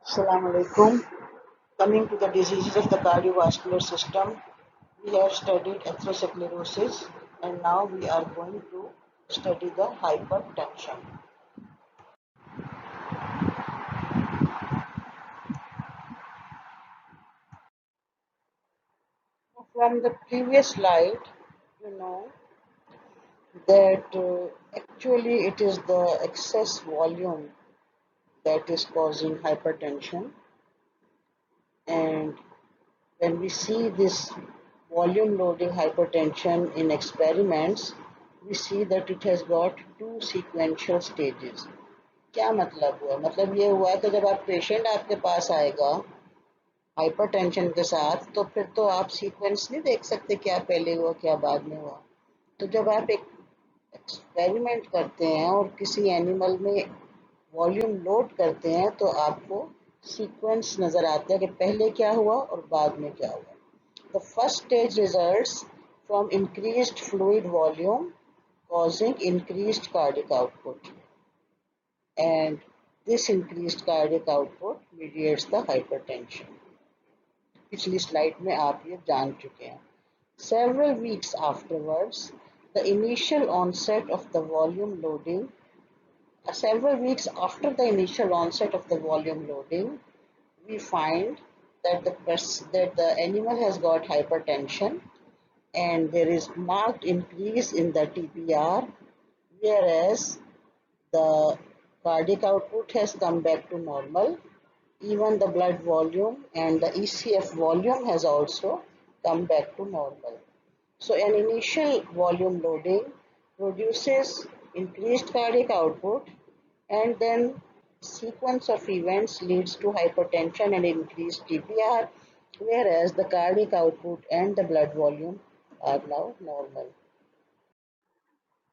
Assalamu alaikum. Coming to the diseases of the cardiovascular system, we have studied atherosclerosis and now we are going to study the hypertension. From the previous slide, you know that actually it is the excess volume that is causing hypertension, and when we see this volume loading hypertension in experiments, we see that it has got two sequential stages. क्या मतलब हुआ? मतलब ये हुआ कि जब आप patient आपके पास आएगा हाइपरटेंशन के साथ, तो फिर तो आप सीक्वेंस नहीं देख सकते क्या पहले हुआ क्या बाद में हुआ। तो जब आप एक एक्सपेरिमेंट करते हैं और किसी एनिमल में वॉल्यूम लोड करते हैं तो आपको सीक्वेंस नज़र आता है कि पहले क्या हुआ और बाद में क्या हुआ। The first stage results from increased fluid volume causing increased cardiac output, and this increased cardiac output mediates the hypertension. पिछली स्लाइड में आप ये जान चुके हैं. Several weeks afterwards, the initial onset of the volume loading, several weeks after the initial onset of the volume loading, we find that the animal has got hypertension and there is marked increase in the TPR, whereas the cardiac output has come back to normal. Even the blood volume and the ECF volume has also come back to normal. So an initial volume loading produces increased cardiac output, and then sequence of events leads to hypertension and increased TPR, whereas the cardiac output and the blood volume are now normal.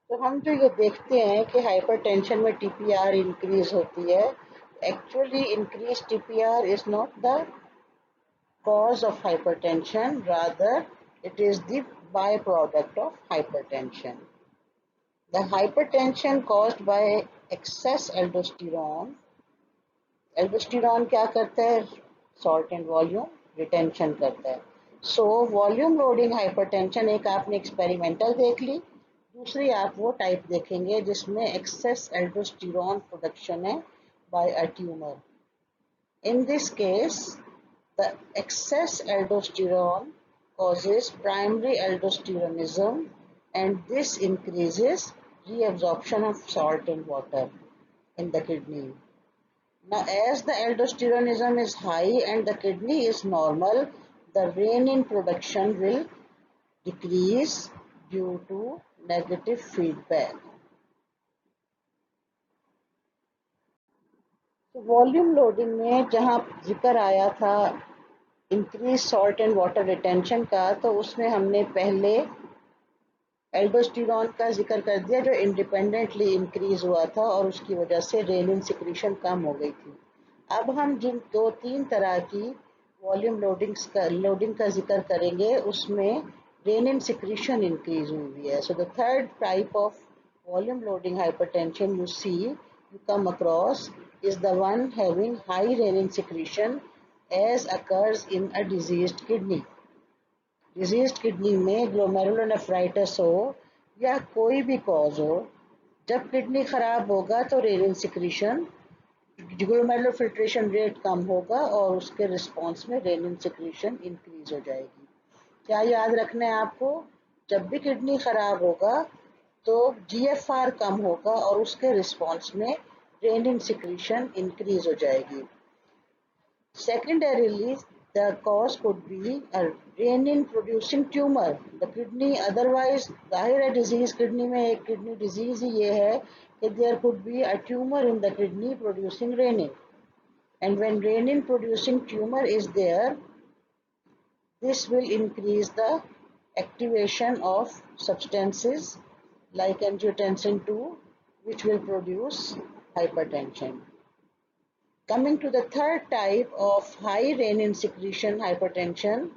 तो हम जो ये देखते हैं कि hypertension में TPR increase होती है, actually increase TPR is not the cause of hypertension, rather it is the byproduct of hypertension. The hypertension caused by excess aldosterone, aldosterone क्या करता है? Salt and volume retention करता है. So volume loading hypertension एक आपने experimental देख ली, दूसरी आप वो टाइप देखेंगे जिसमें excess aldosterone production है by a tumor. In this case, the excess aldosterone causes primary aldosteronism, and this increases reabsorption of salt and water in the kidney. Now, as the aldosteronism is high and the kidney is normal, the renin production will decrease due to negative feedback. तो volume loading में जहाँ जिक्र आया था increase salt and water retention का, तो उसमें हमने पहले एल्डोस्टेरॉन का जिक्र कर दिया जो इंडिपेंडेंटली इंक्रीज हुआ था और उसकी वजह से रेनिन सिक्रीशन कम हो गई थी. अब हम जिन दो तीन तरह की वॉल्यूम लोडिंग का जिक्र करेंगे उसमें रेनिन सिक्रीशन इंक्रीज हुई है. So the third type of volume loading hypertension you come across is the one having high renin secretion as occurs in a diseased kidney. Disease kidney में glomerulonephritis हो या कोई भी कॉज हो, जब kidney खराब होगा तो renin secretion, glomerular filtration rate कम होगा और उसके रिस्पॉन्स में रेनिन सिक्रीशन इंक्रीज हो जाएगी. क्या याद रखना है आपको? जब भी किडनी खराब होगा तो जीएफआर कम होगा और उसके रिस्पॉन्स में रेनिन सिक्रीशन इंक्रीज हो जाएगी. Secondarily, the cause could be a renin producing tumor. The kidney otherwise, जाहिर है डिजीज किडनी में एक किडनी डिजीज ही ये है कि there could be a tumor in the kidney producing renin. And when renin producing tumor is there, this will increase the activation of substances like angiotensin II, which will produce hypertension. Coming to the third type of high renin secretion hypertension,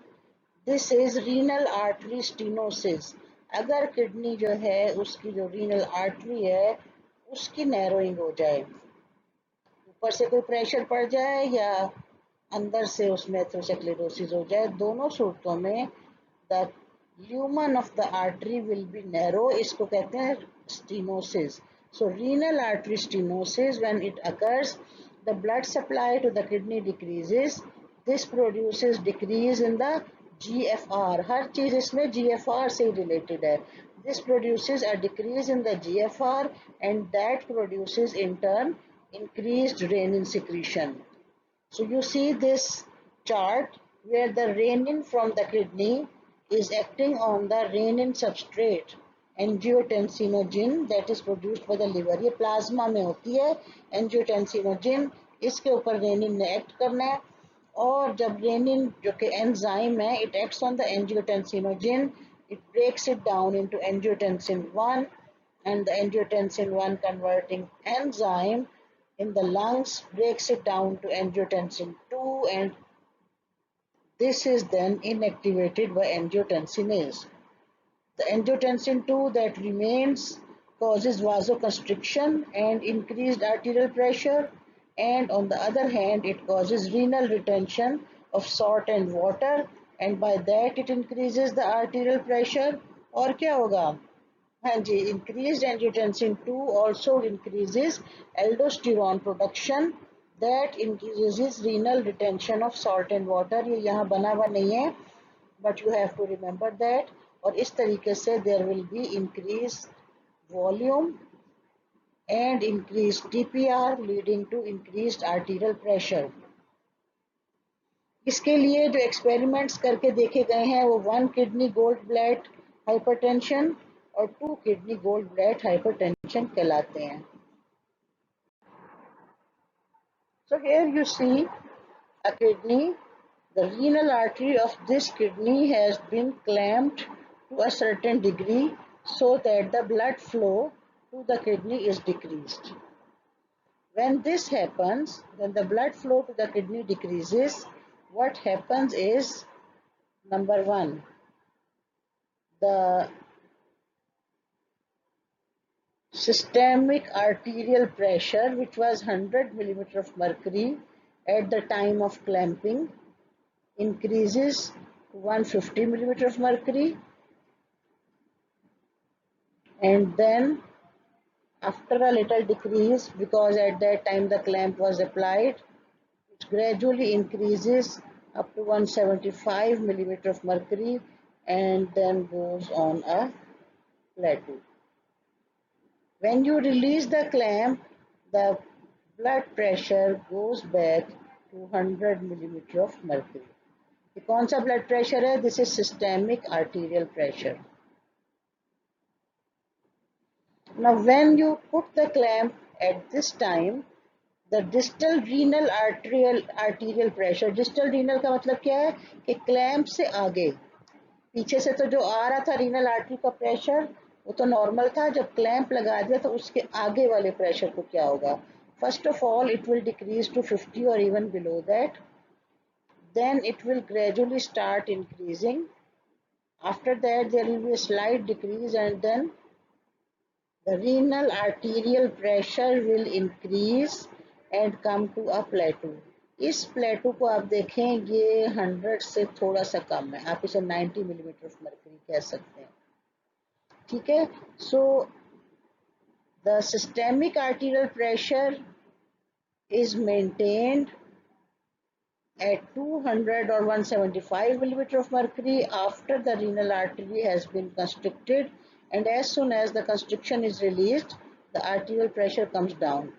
this is renal artery stenosis. अगर kidney जो है उसकी जो renal artery है उसकी narrowing हो जाए, ऊपर से कोई प्रेशर पड़ जाए या अंदर से उसमें एथेरोस्क्लेरोसिस हो जाए, दोनों सूरतों में the lumen of the artery will be narrow, इसको कहते हैं stenosis. So renal artery stenosis, when it occurs, the blood supply to the kidney decreases. This produces decrease in the GFR. हर चीज इसमें GFR से related है. This produces a decrease in the GFR and that produces in turn increased renin secretion. So you see this chart where the renin from the kidney is acting on the renin substrate angiotensinogen that is produced by the liver. ये plasma में होती है angiotensinogen, इसके ऊपर rennin ने act करना है. और जब रेनिन जो कि एंजाइम है, it acts on the angiotensinogen, it breaks it down into angiotensin 1 and the angiotensin 1 converting enzyme in the lungs breaks it down to angiotensin 2 and this is then inactivated by angiotensinase. The angiotensin 2 that remains causes vasoconstriction and increased arterial pressure, and on the other hand it causes renal retention of salt and water and by that it increases the arterial pressure. और क्या होगा? हाँ जी, increased angiotensin 2 also increases aldosterone production that increases renal retention of salt and water. ये यहाँ बना हुआ नहीं है, but you have to remember that. और इस तरीके से there will be increased volume and increased TPR leading to increased arterial pressure. इसके लिए जो एक्सपेरिमेंट्स करके देखे गए हैं वो 1 किडनी गोल्ड ब्लैड हाइपरटेंशन और 2 किडनी गोल्ड ब्लैड हाइपरटेंशन कहलाते हैं. So here you see a kidney. The renal artery of this kidney has been clamped to a certain degree so that the blood flow to the kidney is decreased. When this happens, when the blood flow to the kidney decreases, what happens is, number one, the systemic arterial pressure, which was 100 millimeter of mercury at the time of clamping, increases to 150 millimeter of mercury, and then after a little decrease, because at that time the clamp was applied, it gradually increases up to 175 millimeter of mercury and then goes on a plateau. When you release the clamp, the blood pressure goes back to 100 millimeter of mercury. ये कौन सा blood pressure है? This is systemic arterial pressure. Now when you put the clamp at this time, the distal renal arterial pressure, distal renal का मतलब क्या है कि clamp से आगे, पीछे से तो जो आ रहा था renal artery का pressure वो तो normal था, जब clamp लगा दिया तो उसके आगे वाले pressure को क्या होगा? First of all, it will decrease to 50 or even below that. Then it will gradually start increasing. After that, there will be a slight decrease and then the renal arterial pressure will increase and come to a plateau. इस प्लेटो को आप देखें, ये 100 से थोड़ा सा कम है, आप इसे 90 मिलीमीटर ऑफ मर्करी कह सकते हैं. ठीक है. So the systemic arterial pressure is maintained at 200 or 175 millimeter of mercury after the renal artery has been constricted, and as soon as the constriction is released, the arterial pressure comes down.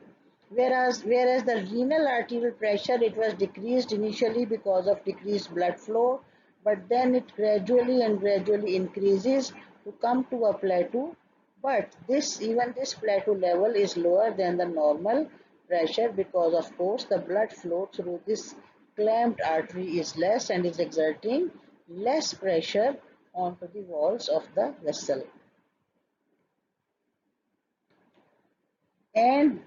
Whereas the renal arterial pressure, it was decreased initially because of decreased blood flow, but then it gradually increases to come to a plateau. But even this plateau level is lower than the normal pressure because of course the blood flow through this clamped artery is less and is exerting less pressure onto the walls of the vessel. And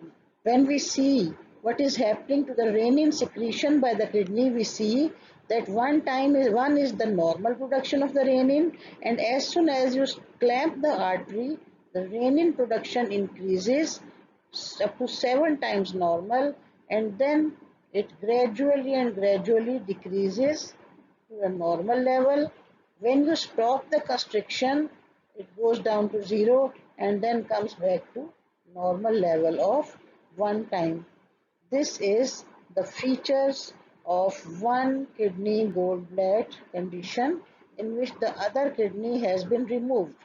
when we see what is happening to the renin secretion by the kidney, we see that one is the normal production of the renin, and as soon as you clamp the artery, the renin production increases up to 7 times normal, and then it gradually and gradually decreases to a normal level. When you stop the constriction, it goes down to zero and then comes back to normal level of 1 time. This is the features of one kidney gallbladder condition in which the other kidney has been removed.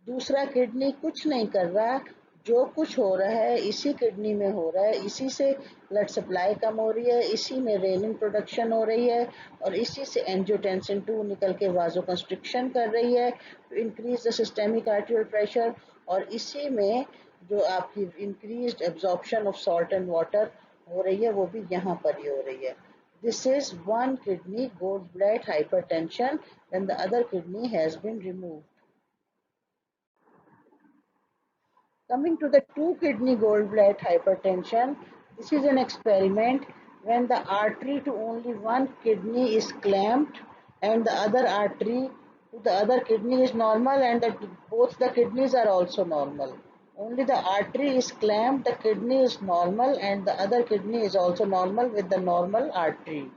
दूसरा kidney कुछ नहीं कर रहा, जो कुछ हो रहा है इसी किडनी में हो रहा है, इसी से ब्लड सप्लाई कम हो रही है, इसी में रेनिन प्रोडक्शन हो रही है और इसी से एंजियोटेंसिन 2 निकल के वाजो कंस्ट्रिक्शन कर रही है to increase the systemic arterial pressure, और इसी में जो आपकी increased absorption of salt and water हो रही है वो भी यहाँ पर ही हो रही है. This is one kidney gallbladder hypertension when the other kidney has been removed. Coming to the two kidney gallbladder hypertension, this is an experiment when the artery to only one kidney is clamped and the other artery to the other kidney is normal, and both the kidneys are also normal. Only the artery is clamped, the kidney is normal, and the other kidney is also normal with the normal artery.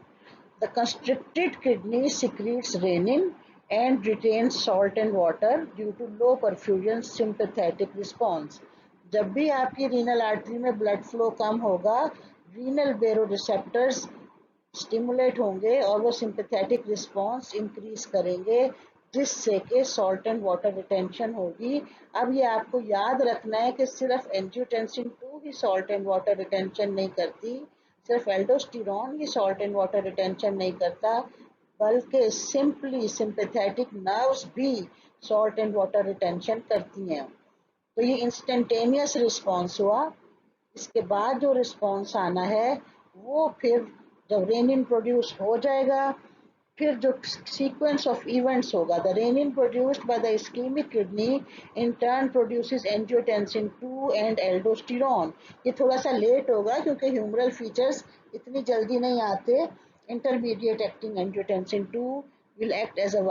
The constricted kidney secretes renin and retains salt and water due to low perfusion sympathetic response. जब भी आपकी renal artery में blood flow कम होगा, renal बेरोरिसेप्टर्स stimulate होंगे और वो sympathetic response increase करेंगे, जिससे कि सॉल्ट एंड वाटर रिटेंशन होगी. अब ये आपको याद रखना है कि सिर्फ angiotensin 2 he salt and water retention नहीं करती, सिर्फ aldosterone he salt and water retention नहीं करता, बल्कि सिंपली सिंपैथेटिक नर्व्स भी सॉल्ट एंड वाटर रिटेंशन करती हैं. तो ये इंस्टेंटेनियस रिस्पॉन्स हुआ. इसके बाद जो रिस्पॉन्स आना है वो फिर जब रेनिन प्रोड्यूस हो जाएगा, फिर जो सीक्वेंस ऑफ इवेंट्स होगा, the renin produced by the ischaemic kidney in turn produces angiotensin 2 and aldosterone. ये थोड़ा सा लेट होगा क्योंकि ह्यूमरल फीचर्स इतनी जल्दी नहीं आते. Intermediate acting angiotensin 2 will act as a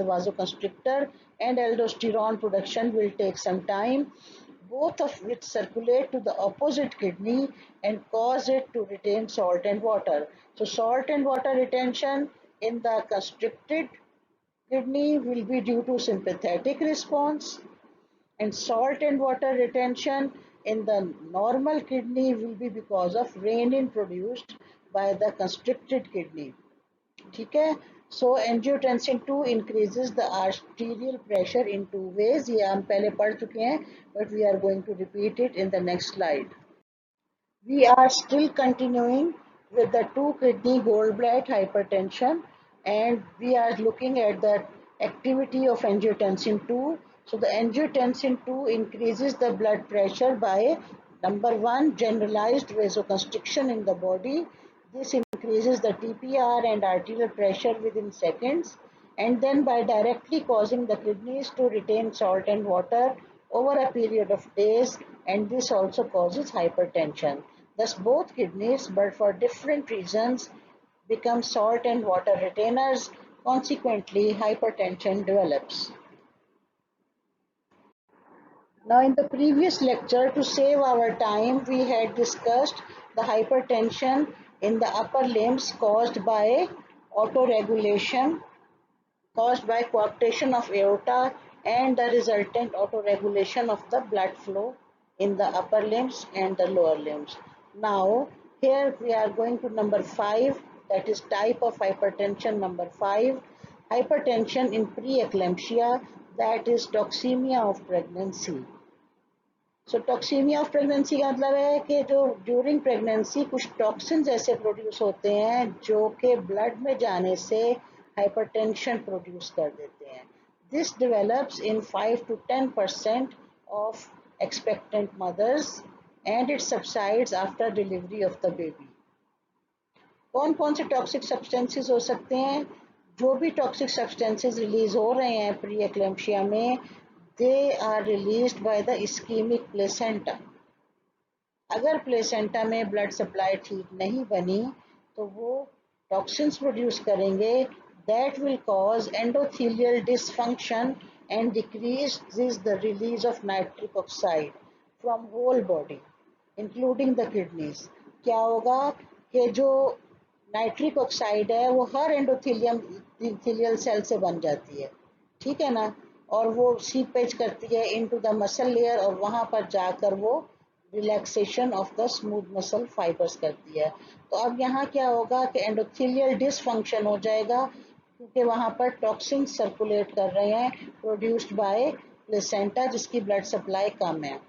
vasoconstrictor, and aldosterone production will take some time, both of which circulate to the opposite kidney and cause it to retain salt and water. So salt and water retention in the constricted kidney will be due to sympathetic response, and salt and water retention in the normal kidney will be because of renin produced by the constricted kidney. ठीक है. सो angiotensin 2 increases the arterial pressure in two ways. ये हम पहले पढ़ चुके हैं, but we are going to repeat it in the next slide. We are still continuing with the two kidney gallbladder hypertension, and we are looking at the activity of angiotensin 2. So the angiotensin 2 increases the blood pressure by number one, generalized vasoconstriction in the body. This increases the TPR and arterial pressure within seconds, and then by directly causing the kidneys to retain salt and water over a period of days, and this also causes hypertension. Thus both kidneys, but for different reasons, become salt and water retainers. Consequently, hypertension develops. Now in the previous lecture, to save our time, we had discussed the hypertension in the upper limbs caused by autoregulation, caused by coarctation of aorta and the resultant autoregulation of the blood flow in the upper limbs and the lower limbs. Now here we are going to number 5, that is type of hypertension number 5, hypertension in preeclampsia, that is toxemia of pregnancy. So toxaemia of pregnancy का मतलब है कि जो during pregnancy कुछ toxins ऐसे produce होते हैं जो कि ब्लड में जाने से हाइपरटेंशन प्रोड्यूस कर देते हैं. This develops in 5 to 10% of expectant mothers and it subsides after delivery of the baby. कौन कौन से टॉक्सिक सब्सटेंसेस हो सकते हैं? जो भी टॉक्सिक सब्सटेंसेस रिलीज हो रहे हैं प्री एक्लेम्पशिया में, they are released by the ischemic placenta. अगर प्लेसेंटा में ब्लड सप्लाई ठीक नहीं बनी तो वो टॉक्सिन्स प्रोड्यूस करेंगे, that will cause endothelial dysfunction and decreases the release of nitric oxide from whole body. Including the kidneys. क्या होगा कि जो नाइट्रिक ऑक्साइड है वो हर एंडोथेलियल सेल से बन जाती है, ठीक है ना, और वो सीपेज करती है इनटू द मसल लेयर और वहां पर जाकर वो relaxation of the smooth muscle fibres करती है। तो अब यहाँ क्या होगा कि एंडोथेलियल डिसफंक्शन हो जाएगा क्योंकि वहां पर टॉक्सिन सर्कुलेट कर रहे हैं प्रोड्यूस्ड बाय प्लेसेंटा जिसकी ब्लड सप्लाई कम है।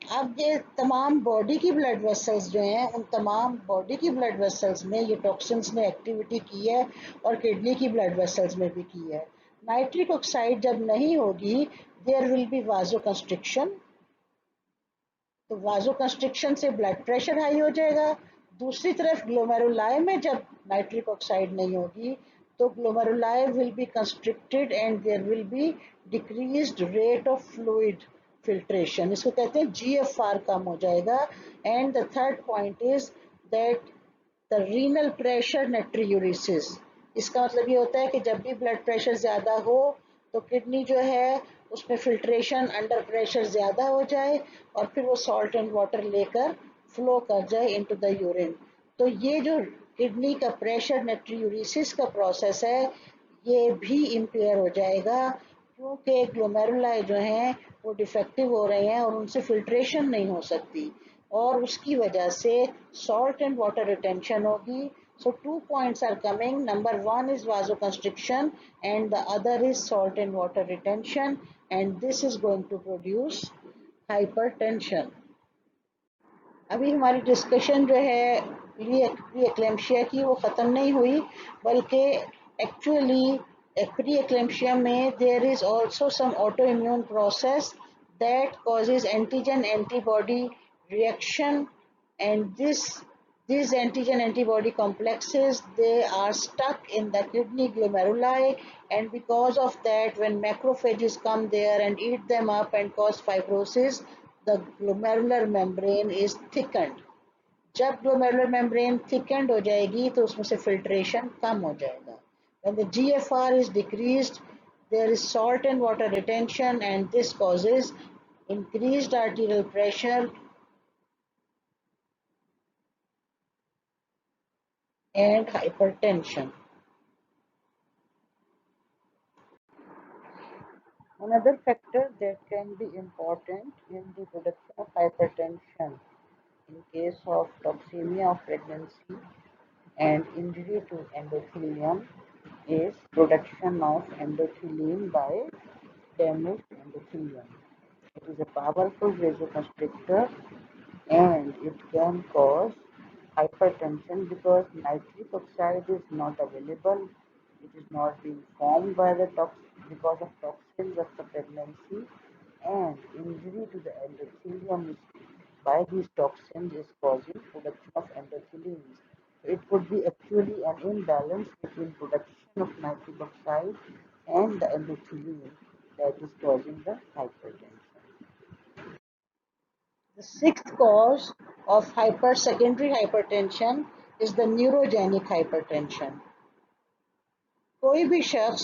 अब ये तमाम बॉडी की ब्लड वेसल्स जो हैं उन तमाम बॉडी की ब्लड वेसल्स में ये टॉक्सिन्स ने एक्टिविटी की है और किडनी की ब्लड वेसल्स में भी की है। नाइट्रिक ऑक्साइड जब नहीं होगी देयर विल बी वाजो कंस्ट्रिक्शन, तो वाजो कंस्ट्रिक्शन से ब्लड प्रेशर हाई हो जाएगा। दूसरी तरफ ग्लोमेरुलाई में जब नाइट्रिक ऑक्साइड नहीं होगी तो glomeruli will be constricted and there will be decreased rate of fluid filtration, इसको कहते हैं जीएफआर कम हो जाएगा। And the third point is that the renal pressure natriuresis, इसका मतलब ये होता है कि जब भी ब्लड प्रेशर ज़्यादा हो तो किडनी जो है उसमें फिल्ट्रेशन अंडर प्रेशर ज़्यादा हो जाए और फिर वो सॉल्ट एंड वाटर लेकर फ्लो कर जाए इनटू द यूरिन। तो ये जो किडनी का प्रेशर नेट्रियूरिसिस का प्रोसेस है ये भी इम्पेयर हो जाएगा क्योंकि ग्लोमेरुलाई जो हैं वो डिफेक्टिव हो रहे हैं और उनसे फिल्ट्रेशन नहीं हो सकती और उसकी वजह से salt and water retention होगी। So 2 points are coming. Number one is vasoconstriction and the other is salt and water retention, and this is going to produce hypertension. अभी हमारी डिस्कशन जो है प्री एक्लेम्शिया की वो ख़त्म नहीं हुई, बल्कि एक्चुअली प्री एक्लेम्शिया में there is also some autoimmune process that causes antigen antibody reaction, and these antigen antibody complexes they are stuck in the kidney glomeruli, and because of that when macrophages come there and eat them up and cause fibrosis, the glomerular membrane is thickened. जब glomerular membrane thickened हो जाएगी तो उसमें से filtration कम हो जाएगा। When the GFR is decreased, there is salt and water retention, and this causes increased arterial pressure and hypertension. Another factor that can be important in the production of hypertension in case of toxemia of pregnancy and injury to endothelium is production of endothelin by damaged endothelium. It is a powerful vasoconstrictor and it can cause hypertension because nitric oxide is not available. It is not being formed by the because of toxins of the pregnancy, and injury to the endothelium by these toxins is causing production of endothelins. It could be actually an imbalance between production of nitric oxide and the endothelin that is causing the hypertension. The sixth cause of secondary hypertension is the neurogenic hypertension. कोई भी शख्स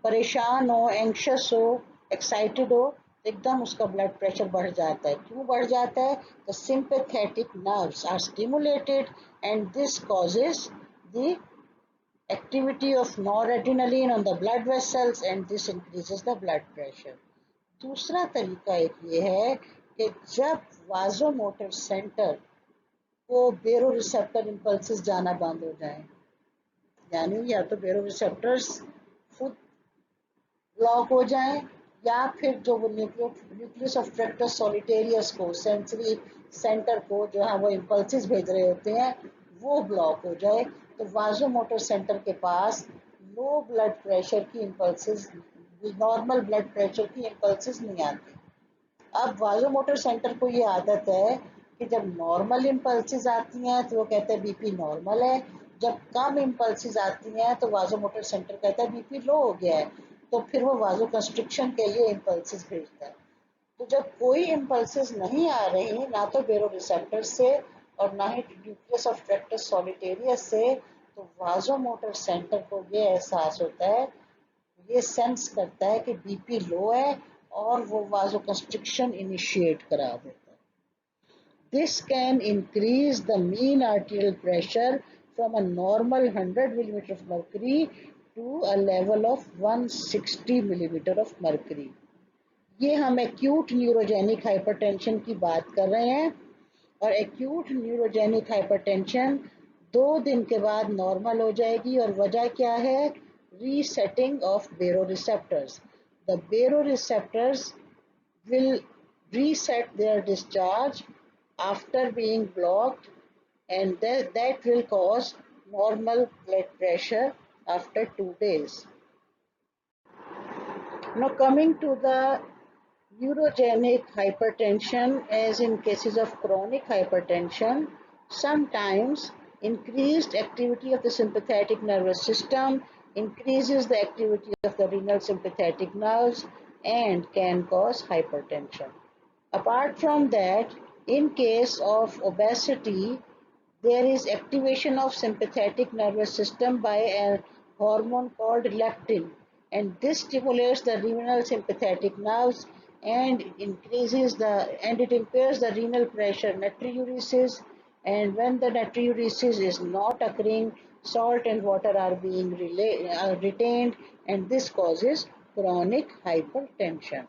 परेशान हो, anxious हो, excited हो तो एकदम उसका ब्लड प्रेशर बढ़ जाता है। क्यों बढ़ जाता है? The sympathetic nerves are stimulated and this causes the activity of noradrenaline on the blood vessels and this increases the blood pressure. दूसरा तरीका एक ये है कि जब वाजोमोटर सेंटर को बेरो रिसेप्टर इम्पल्सेस जाना बंद हो जाए, यानी या तो बेरो रिसेप्टर्स खुद ब्लॉक हो जाए या फिर जो वो न्यूक्लियस ऑफ ट्रैक्टस सॉलिटेरियस को सेंसरी सेंटर को जो है वो इम्पल्सेस भेज रहे होते हैं वो ब्लॉक हो जाए, तो वाजोमोटर सेंटर के पास लो ब्लड प्रेशर की इम्पल्सेस, नॉर्मल ब्लड प्रेशर की इम्पल्सेस नहीं आती। अब वाजोमोटर सेंटर को ये आदत है कि जब नॉर्मल इम्पल्सेस आती हैं तो वो कहते हैं बीपी नॉर्मल है, जब कम इम्पल्सेस आती हैं तो वाजोमोटर सेंटर कहता है बीपी लो हो गया है, तो फिर वो वाजो कंस्ट्रिक्शन के लिए इम्पल्सेस भेजता है। तो जब कोई इम्पल्सेस नहीं आ रही ना तो बेरो रिसेप्टर से और ना ही न्यूक्लियस ऑफ ट्रैक्टस सॉलिटेरियस से, तो वाजोमोटर सेंटर को ये एहसास होता है, ये सेंस करता है कि बीपी लो है और वो वाजो कंस्ट्रिक्शन इनिशिएट करा देता है। This can increase the mean arterial pressure from a normal 100 millimeter of mercury to a level of 160 millimeter of mercury. ये हम एक्यूट न्यूरोजेनिक हाइपरटेंशन की बात कर रहे हैं और एक्यूट न्यूरोजेनिक हाइपरटेंशन 2 दिन के बाद नॉर्मल हो जाएगी और वजह क्या है? Resetting of baroreceptors. The baroreceptors will reset their discharge after being blocked, and that will cause normal blood pressure after 2 days. Now coming to the neurogenic hypertension, as in cases of chronic hypertension, sometimes increased activity of the sympathetic nervous system increases the activity of the renal sympathetic nerves and can cause hypertension. Apart from that, in case of obesity, there is activation of sympathetic nervous system by a hormone called leptin, and this stimulates the renal sympathetic nerves and it impairs the renal pressure natriuresis, and when the natriuresis is not occurring, salt and water are being retained, and this causes chronic hypertension.